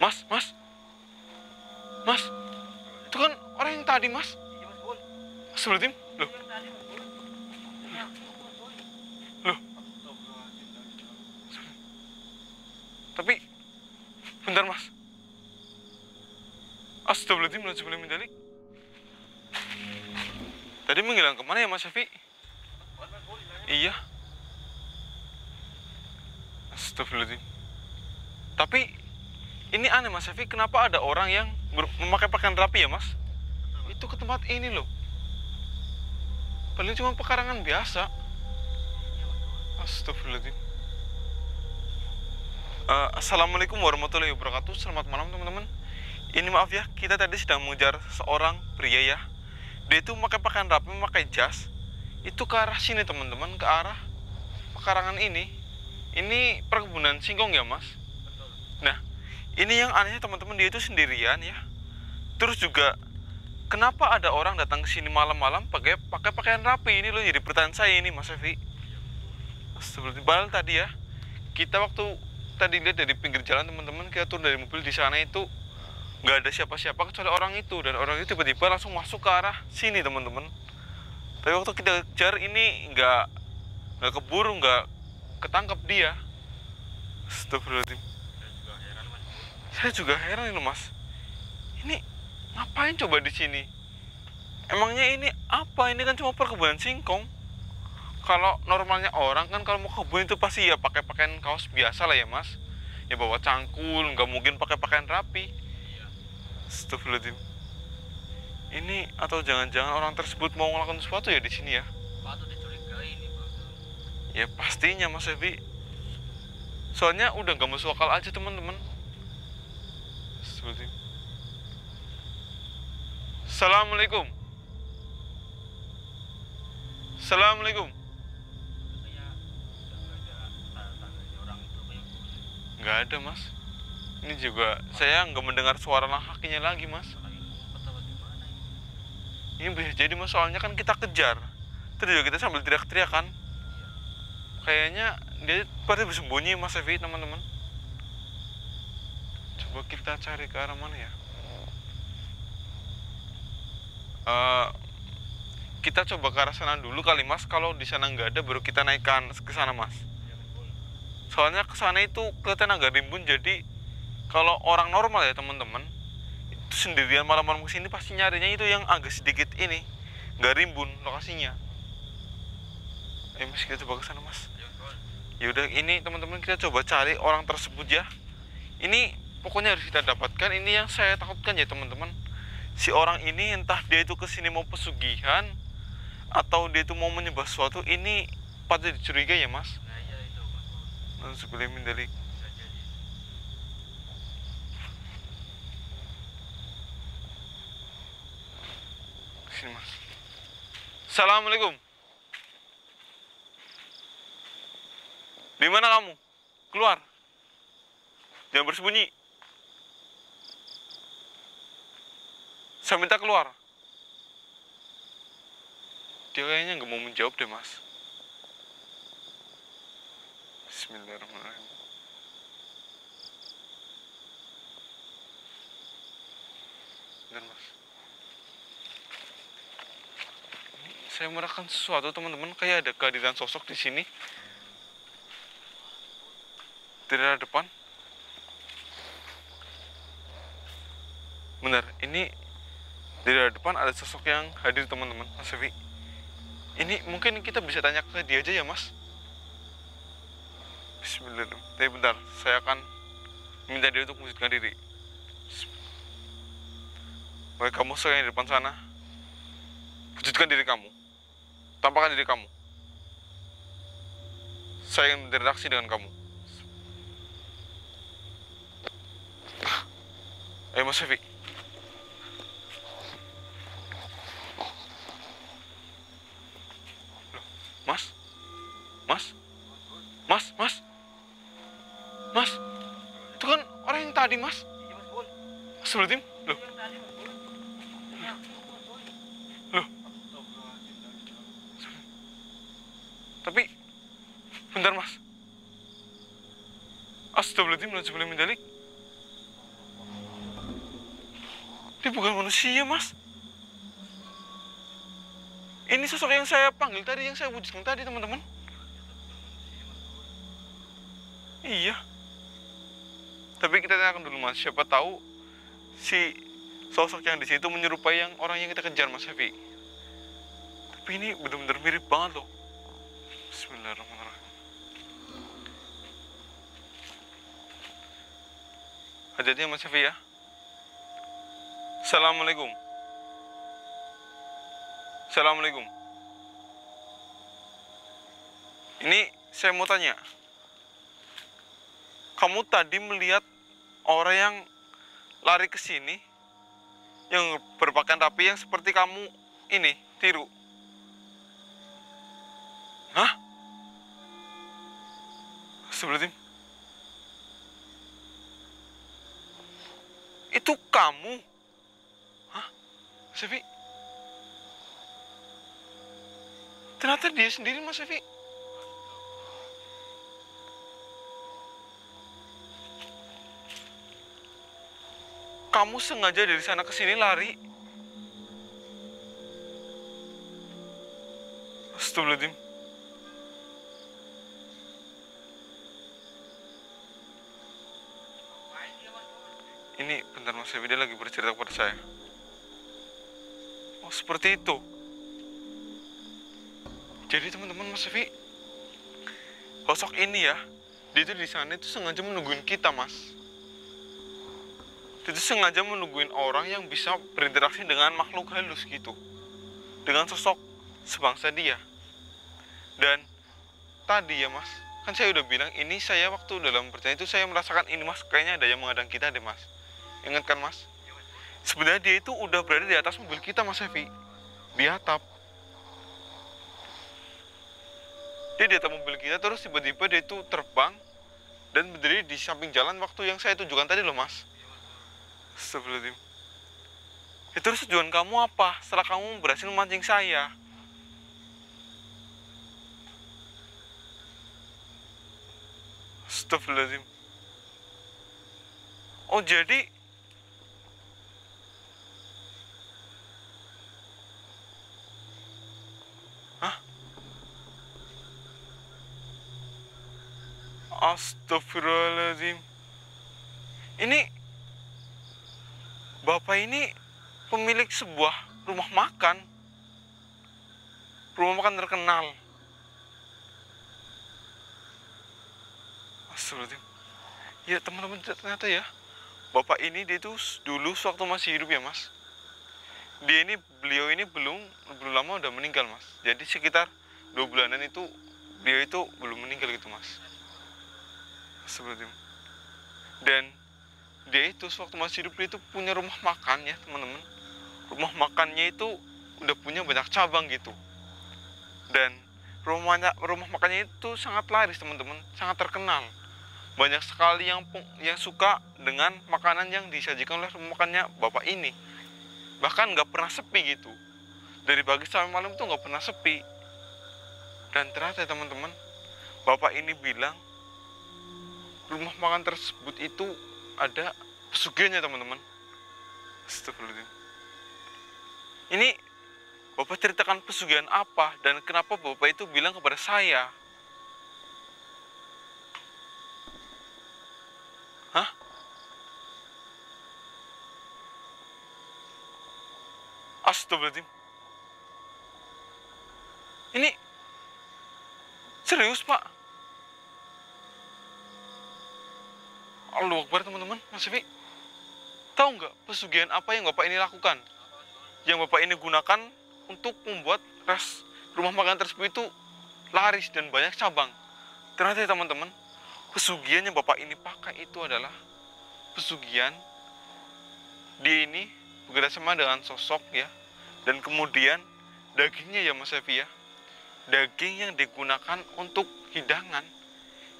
Mas, mas, mas, itu kan orang yang tadi, mas. Iya mas, Bol. Astagfirullahaladzim, loh, Yang tadi mas, Bol. loh. Tapi, bentar mas. Astagfirullahaladzim, lanjut. Tadi menghilang kemana ya mas Syafi? Iya. Astagfirullahaladzim. Tapi, ini aneh mas Syafi, kenapa ada orang yang memakai pakaian rapi ya mas? Itu ke tempat ini loh. Paling cuma pekarangan biasa. Astagfirullahaladzim. Assalamualaikum warahmatullahi wabarakatuh. Selamat malam teman-teman. Ini maaf ya, kita tadi sedang mengejar seorang pria ya. Dia itu memakai pakaian rapi, memakai jas. Itu ke arah sini teman-teman, ke arah pekarangan ini. Ini perkebunan singkong ya mas. Nah, ini yang anehnya teman-teman, dia itu sendirian ya. Terus juga kenapa ada orang datang ke sini malam-malam pakai pakaian rapi? Ini loh jadi pertanyaan saya ini mas Evi. Astagfirullahaladzim. Padahal tadi ya, kita waktu tadi lihat dari pinggir jalan teman-teman, kita turun dari mobil di sana itu nggak ada siapa-siapa kecuali orang itu, dan orang itu tiba-tiba langsung masuk ke arah sini teman-teman. Tapi waktu kita kejar ini nggak keburu, nggak ketangkap dia. Astagfirullahaladzim. Saya juga heran ini mas. Ini ngapain coba di sini? Emangnya ini apa? Ini kan cuma perkebunan singkong. Kalau normalnya orang kan kalau mau kebun itu pasti ya pakai pakaian kaos biasa lah ya mas. Ya bawa cangkul, nggak mungkin pakai pakaian rapi. Astagfirullahaladzim. Ini atau jangan-jangan orang tersebut mau melakukan sesuatu ya di sini ya? Patut dicurigai ini bang. Ya pastinya mas Evi. Soalnya udah nggak masuk akal aja teman-teman. Astagfirullahaladzim. Assalamualaikum. Assalamualaikum. Kayak udah nggak ada tanda-tanda orang itu kayak Nggak ada mas. Ini juga saya nggak mendengar suara kakinya lagi mas. lagi ngumpet apa gimana ini? Ini bisa jadi mas, soalnya kan kita kejar. Terus juga kita sambil teriak-teriak kan. Kayaknya dia pasti bersembunyi mas Evi teman-teman. Coba kita cari ke arah mana ya. Kita coba ke arah sana dulu kali mas. Kalau di sana nggak ada baru kita naikkan ke sana mas. Soalnya ke sana itu kelihatan agak rimbun, jadi kalau orang normal ya teman-teman itu sendirian malam-malam kesini pasti nyarinya itu yang agak sedikit ini, nggak rimbun lokasinya. Ayo mas, kita coba ke sana mas. Yaudah, ini teman-teman kita coba cari orang tersebut ya. Ini pokoknya harus kita dapatkan. Ini yang saya takutkan ya teman-teman. Si orang ini entah dia itu kesini mau pesugihan atau dia itu mau menyembah sesuatu. Ini patut dicurigai ya mas. Nah iya itu mas. Sebelum dari Bisa jadi. sini mas. Assalamualaikum. Di mana kamu? Keluar. Jangan bersembunyi. Saya minta keluar. Dia kayaknya nggak mau menjawab deh mas. Bismillahirrahmanirrahim. Bentar mas. Saya merasakan sesuatu teman-teman, kayak ada kehadiran sosok di sini. Di daerah depan. Benar, ini di daerah depan ada sosok yang hadir teman-teman, Mas Evi. Ini mungkin kita bisa tanya ke dia aja ya mas. Bismillahirrahmanirrahim. Tapi bentar, saya akan minta dia untuk mewujudkan diri. Baik, kamu yang di depan sana, wujudkan diri kamu. Tampakkan diri kamu. Saya ingin berinteraksi dengan kamu. Ayo Mas Evi. Mas? Mas? Mas? Mas? Mas? Itu kan orang yang tadi mas. Iya mas, Bol. Astagfirullahaladzim. Loh, Yang tadi mas, Bol. loh. Tapi, bentar mas. Astagfirullahaladzim, lanjut dalik. Dia bukan manusia, Mas. Ini sosok yang saya panggil tadi, yang saya wujudkan tadi, teman-teman. Iya. Tapi kita tanyakan dulu, Mas. Siapa tahu si sosok yang di situ menyerupai yang orang yang kita kejar, Mas Hefi. Tapi ini benar-benar mirip banget loh. Bismillahirrahmanirrahim. Hati-hati ya, Mas Hefi ya. Assalamualaikum. Assalamualaikum. Ini saya mau tanya. Kamu tadi melihat orang yang lari ke sini, yang berpakaian rapi, yang seperti kamu ini, tiru. Hah? Astagfirullahaladzim. Itu kamu? Hah? Sefi? Ternyata dia sendiri, Mas Sefi. Kamu sengaja dari sana ke sini lari? Astagfirullahaladzim. Ini bentar, Mas Sefi, dia lagi bercerita kepada saya. Oh, seperti itu. Jadi teman-teman, Mas Sefi, sosok ini ya, dia itu di sana itu sengaja menungguin kita, Mas. Dia itu sengaja menungguin orang yang bisa berinteraksi dengan makhluk halus gitu, dengan sosok sebangsa dia. Dan tadi ya, Mas, kan saya udah bilang ini, saya waktu dalam perjalanan itu saya merasakan ini, Mas, kayaknya ada yang menghadang kita deh, Mas. Ingat kan, Mas? Sebenarnya dia itu udah berada di atas mobil kita, Mas Evi, di atap. Dia di atap mobil kita, terus tiba-tiba dia itu terbang dan berdiri di samping jalan waktu yang saya tunjukkan tadi loh, Mas. Astagfirullahaladzim. Terus tujuan kamu apa setelah kamu berhasil memancing saya? Astagfirullahaladzim. Oh, jadi hah? Astagfirullahaladzim. Ini Bapak ini pemilik sebuah rumah makan terkenal. Astagfirullahaladzim. Ya teman-teman, ternyata ya, Bapak ini dia tuh dulu sewaktu masih hidup ya, Mas. Beliau ini belum lama udah meninggal, Mas. Jadi sekitar 2 bulanan itu beliau itu belum meninggal gitu, Mas. Astagfirullahaladzim. Dan dia itu sewaktu masih hidup, dia itu punya rumah makan ya, teman-teman. Rumah makannya itu udah punya banyak cabang gitu. Dan rumah makannya itu sangat laris, teman-teman, sangat terkenal. Banyak sekali yang suka dengan makanan yang disajikan oleh rumah makannya Bapak ini. Bahkan nggak pernah sepi gitu. Dari pagi sampai malam itu nggak pernah sepi. Dan ternyata teman-teman, Bapak ini bilang rumah makan tersebut itu ada pesugihannya, teman-teman. Astagfirullahaladzim. Ini Bapak ceritakan pesugihan apa dan kenapa Bapak itu bilang kepada saya? Hah? Astagfirullahaladzim. Ini serius, Pak? Allahu Akbar, teman-teman. Mas Evi, tahu nggak pesugihan apa yang Bapak ini lakukan? Yang Bapak ini gunakan untuk membuat rumah makan tersebut itu laris dan banyak cabang. Ternyata teman-teman, pesugihan yang Bapak ini pakai itu adalah pesugihan dia ini bekerjasama dengan sosok ya. Dan kemudian dagingnya ya, Mas Evi ya, daging yang digunakan untuk hidangan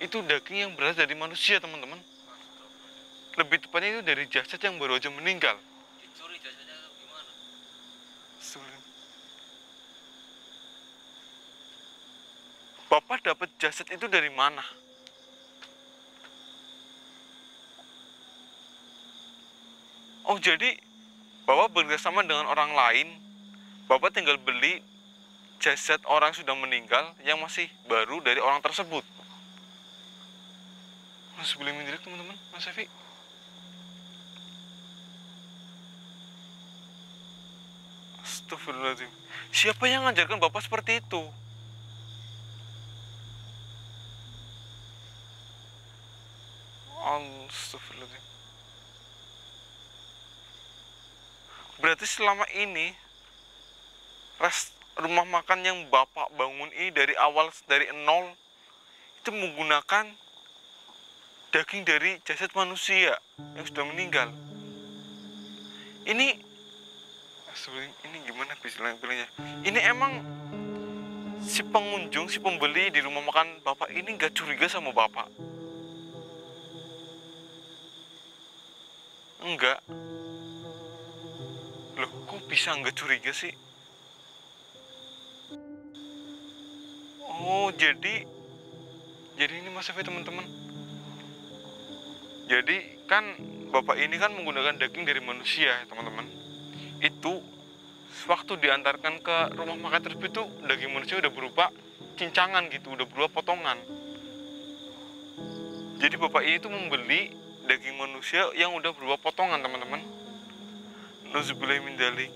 itu daging yang berasal dari manusia, teman-teman. Lebih tepatnya itu dari jasad yang baru aja meninggal. Dicuri jasadnya gimana? Bapak dapat jasad itu dari mana? Oh, jadi Bapak bekerjasama dengan orang lain, Bapak tinggal beli jasad orang yang sudah meninggal yang masih baru dari orang tersebut. Masih boleh mendirik teman-teman, Mas Evi. Astagfirullahaladzim. Siapa yang ngajarkan Bapak seperti itu? Astagfirullahaladzim. Berarti selama ini rumah makan yang Bapak bangun ini dari awal, dari nol, itu menggunakan daging dari jasad manusia yang sudah meninggal. Ini gimana bilangnya? Ini emang si pengunjung, si pembeli di rumah makan Bapak ini nggak curiga sama Bapak? Enggak. Loh, kok bisa nggak curiga sih? Oh, jadi ini Mas Evi teman-teman. Jadi kan Bapak ini kan menggunakan daging dari manusia, teman-teman. Itu waktu diantarkan ke rumah makan tersebut itu daging manusia udah berupa cincangan gitu, udah berupa potongan. Jadi Bapak ini tuh membeli daging manusia yang udah berupa potongan, teman-teman. Nauzubillahi min dzalik.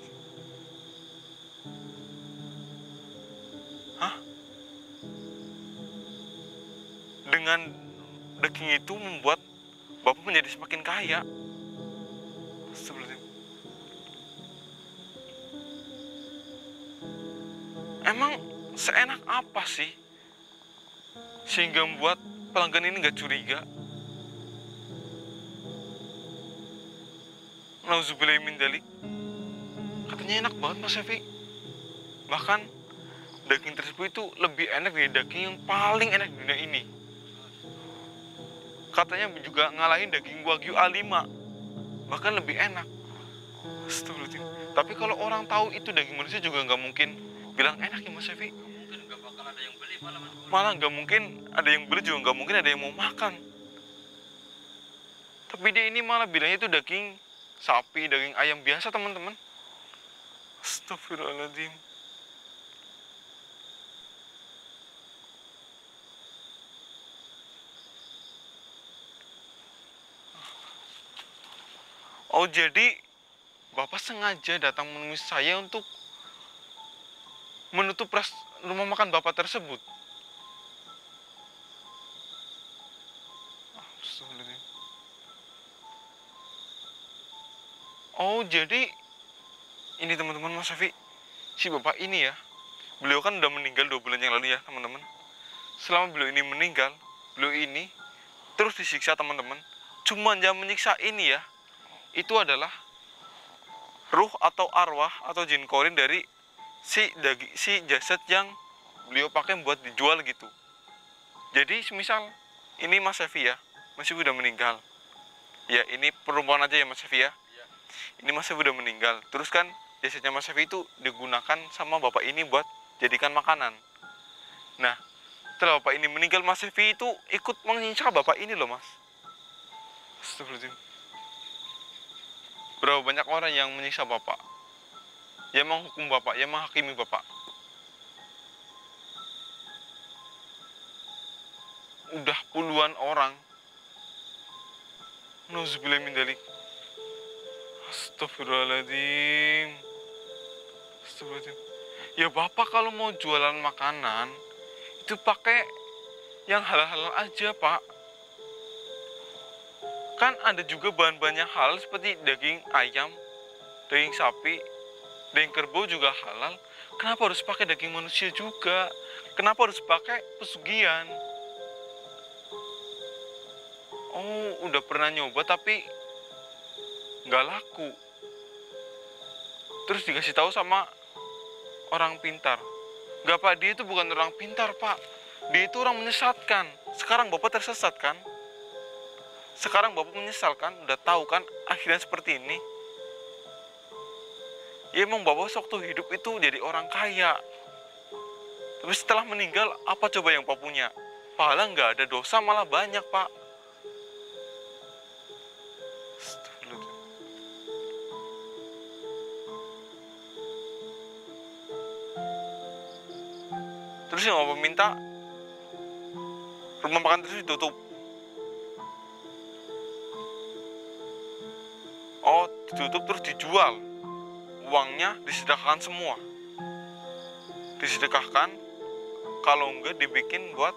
Hah? Dengan daging itu membuat Bapak menjadi semakin kaya. Astagfirullahaladzim. Emang seenak apa sih sehingga membuat pelanggan ini nggak curiga? Nauzubillahi min dzalik. Katanya enak banget Mas Evi. Bahkan daging tersebut itu lebih enak dari daging yang paling enak di dunia ini. Katanya juga ngalahin daging Wagyu A5. Bahkan lebih enak. Astagfirullahaladzim. Tapi kalau orang tahu itu daging manusia juga nggak mungkin bilang enak ya Mas Evi. Mungkin nggak bakal ada yang beli malah. Malah nggak mungkin ada yang beli, juga nggak mungkin ada yang mau makan. Tapi dia ini malah bilangnya itu daging sapi, daging ayam biasa teman-teman. Astagfirullahaladzim. Oh, jadi Bapak sengaja datang menemui saya untuk menutup rumah makan Bapak tersebut. Oh, jadi ini teman-teman Mas Evi, si Bapak ini ya, beliau kan udah meninggal 2 bulan yang lalu ya teman-teman. Selama beliau ini meninggal, beliau ini terus disiksa teman-teman. Cuman yang menyiksa ini ya, itu adalah ruh atau arwah atau jin korin dari si jasad yang beliau pakai buat dijual gitu. Jadi semisal ini Mas Evi ya, Mas Evi udah meninggal. Ya ini perumpamaan aja ya Mas Evi ya. Ini Mas Evi udah meninggal. Terus kan jasadnya Mas Evi itu digunakan sama Bapak ini buat jadikan makanan. Nah, setelah Bapak ini meninggal, Mas Evi itu ikut menyiksa Bapak ini loh Mas. Astagfirullahaladzim. Berapa banyak orang yang menyiksa Bapak, yang menghukum Bapak, yang menghakimi Bapak. Udah puluhan orang. Nauzubillahi min dzalik. Astagfirullahaladzim. Astagfirullahaladzim. Ya Bapak kalau mau jualan makanan, itu pakai yang halal-halal aja Pak. Kan ada juga bahan-bahan yang halal seperti daging ayam, daging sapi, daging kerbau juga halal. Kenapa harus pakai daging manusia juga? Kenapa harus pakai pesugihan? Oh, udah pernah nyoba tapi nggak laku. Terus dikasih tahu sama orang pintar. Nggak Pak, dia itu bukan orang pintar Pak. Dia itu orang menyesatkan. Sekarang Bapak tersesat kan? Sekarang Bapak menyesal kan? Udah tahu kan akhirnya seperti ini? Ya emang Bapak waktu hidup itu jadi orang kaya. Tapi setelah meninggal, apa coba yang Bapak punya? Pahala nggak ada, dosa malah banyak Pak. Terus yang bapak minta rumah makan terus ditutup. Oh, ditutup terus dijual. Uangnya disedekahkan semua. Disedekahkan, kalau enggak dibikin buat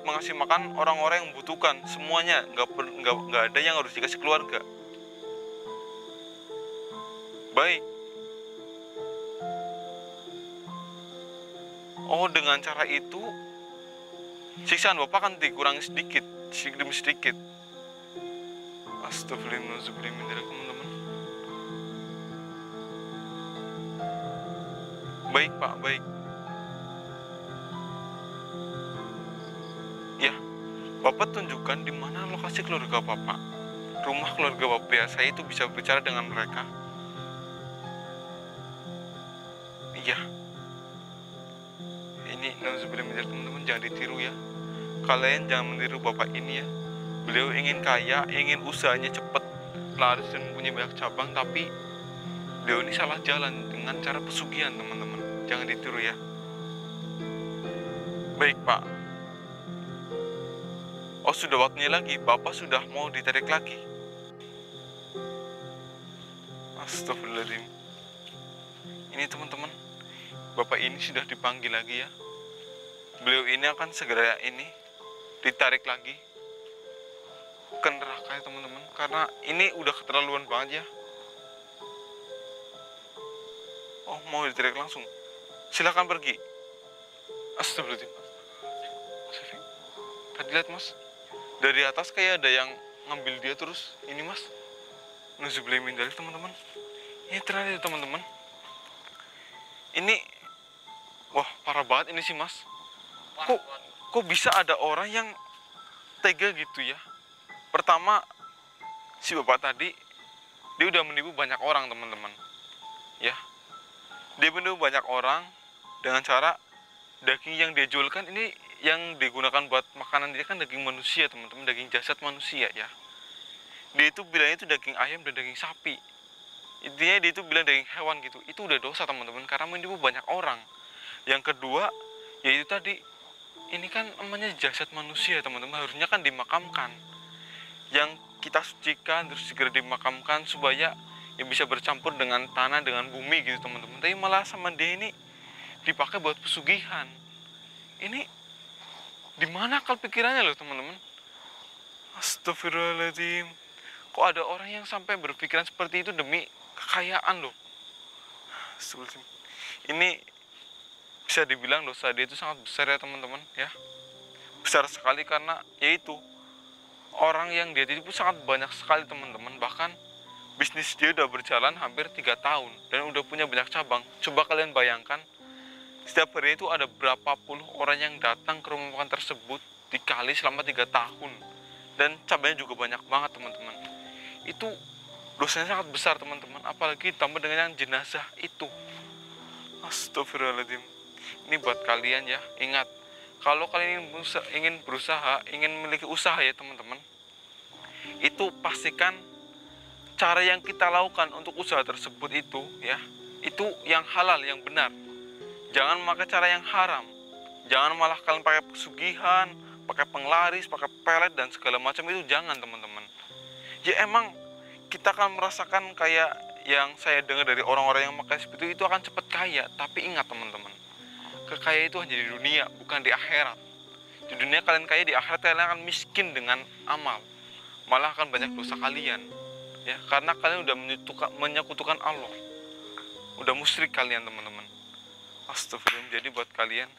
mengasih makan orang-orang yang membutuhkan. Semuanya, nggak ada yang harus dikasih keluarga. Baik. Oh, dengan cara itu siksaan bapak kan dikurangi sedikit demi sedikit. Astagfirullahaladzim, teman-teman. Baik pak, baik. Ya, bapak tunjukkan di mana lokasi keluarga bapak, rumah keluarga bapak ya. Saya itu bisa bicara dengan mereka. Iya. Ini nauzubillah, teman-teman, jangan ditiru ya. Kalian jangan meniru bapak ini ya. Beliau ingin kaya, ingin usahanya cepat laris dan punya banyak cabang, tapi beliau ini salah jalan dengan cara pesugihan, teman-teman. Jangan ditiru ya. Baik pak. Oh, sudah waktunya lagi. Bapak sudah mau ditarik lagi. Astagfirullahaladzim. Ini teman-teman, bapak ini sudah dipanggil lagi ya. Beliau ini akan segera ditarik lagi ke neraka ya teman-teman, karena ini udah keterlaluan banget ya. Oh, mau ditarik langsung. Silakan pergi. Astagfirullahaladzim. Tadi lihat mas, dari atas kayak ada yang ngambil dia terus. Ini mas, nauzubillah min dzalik, teman-teman. Ini ternyata teman-teman. Ini, wah parah banget ini sih mas. Kok bisa ada orang yang tega gitu ya? Pertama, si bapak tadi, dia udah menipu banyak orang, teman-teman. Ya, dia menipu banyak orang dengan cara daging yang dia jualkan ini, yang digunakan buat makanan dia kan daging manusia, teman-teman, daging jasad manusia ya. Dia itu bilangnya itu daging ayam dan daging sapi. Intinya dia itu bilang daging hewan gitu. Itu udah dosa, teman-teman, karena menipu banyak orang. Yang kedua, yaitu tadi, ini kan namanya jasad manusia, teman-teman, harusnya kan dimakamkan. Yang kita sucikan terus segera dimakamkan supaya ya bisa bercampur dengan tanah, dengan bumi gitu, teman-teman. Tapi malah sama dia ini dipakai buat pesugihan. Ini di mana akal pikirannya loh, teman-teman? Astagfirullahaladzim. Kok ada orang yang sampai berpikiran seperti itu demi kekayaan loh? Astagfirullahaladzim. Ini bisa dibilang dosa dia itu sangat besar ya teman-teman ya. Besar sekali karena yaitu orang yang dia tipu sangat banyak sekali, teman-teman. Bahkan bisnis dia udah berjalan hampir 3 tahun dan udah punya banyak cabang. Coba kalian bayangkan, setiap hari itu ada berapa puluh orang yang datang ke rumah makan tersebut dikali selama 3 tahun. Dan cabangnya juga banyak banget, teman-teman. Itu dosanya sangat besar, teman-teman. Apalagi ditambah dengan yang jenazah itu. Astagfirullahaladzim. Ini buat kalian ya, ingat, kalau kalian ingin berusaha, ingin memiliki usaha ya teman-teman, itu pastikan cara yang kita lakukan untuk usaha tersebut itu ya, itu yang halal, yang benar. Jangan memakai cara yang haram. Jangan malah kalian pakai pesugihan, pakai penglaris, pakai pelet dan segala macam, itu jangan, teman-teman. Ya emang kita akan merasakan kayak yang saya dengar dari orang-orang yang pakai seperti itu akan cepat kaya. Tapi ingat teman-teman, kekayaan itu hanya di dunia, bukan di akhirat. Di dunia kalian kaya, di akhirat kalian akan miskin dengan amal. Malah akan banyak dosa kalian. Ya, karena kalian udah menyekutukan Allah. Udah musyrik kalian, teman-teman. Astagfirullah. Jadi buat kalian,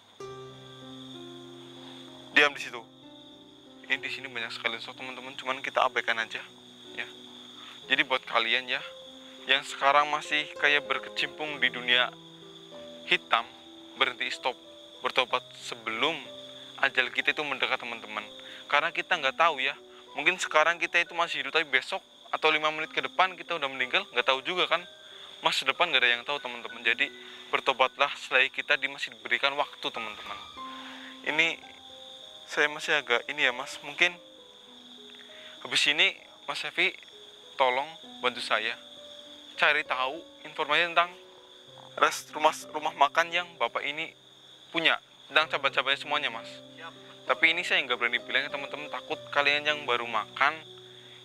diam di situ. Ini di sini banyak sekali dosa, teman-teman. Cuman kita abaikan aja, ya. Jadi buat kalian ya, yang sekarang masih kayak berkecimpung di dunia hitam, berhenti, stop, bertobat sebelum ajal kita itu mendekat, teman-teman. Karena kita nggak tahu ya, mungkin sekarang kita itu masih hidup, tapi besok atau 5 menit ke depan kita udah meninggal, nggak tahu juga kan. Masa depan nggak ada yang tahu, teman-teman. Jadi bertobatlah selagi kita masih diberikan waktu, teman-teman. Ini saya masih agak ini ya mas, mungkin habis ini Mas Sefi tolong bantu saya cari tahu informasi tentang rumah makan yang bapak ini punya, dan cabang-cabangnya semuanya mas. Siap. Tapi ini saya nggak berani bilangnya teman-teman, takut kalian yang baru makan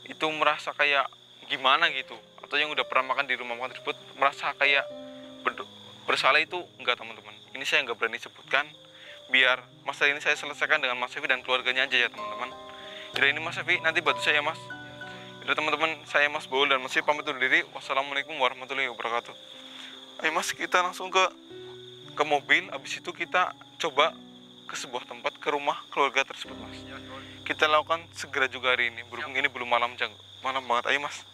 itu merasa kayak gimana gitu, atau yang udah pernah makan di rumah makan tersebut merasa kayak bersalah. Itu enggak teman-teman, ini saya nggak berani sebutkan, biar masalah ini saya selesaikan dengan Mas Evi dan keluarganya aja ya teman-teman. Jadi ini Mas Evi nanti bantu saya mas. Jadi teman-teman, saya Mas Bowl dan Mas Evi pamit undur diri. Wassalamualaikum warahmatullahi wabarakatuh. Ayo mas, kita langsung ke mobil, habis itu kita coba ke sebuah tempat, ke rumah keluarga tersebut mas. Kita lakukan segera juga hari ini, berhubung ini belum malam banget. Ayo mas.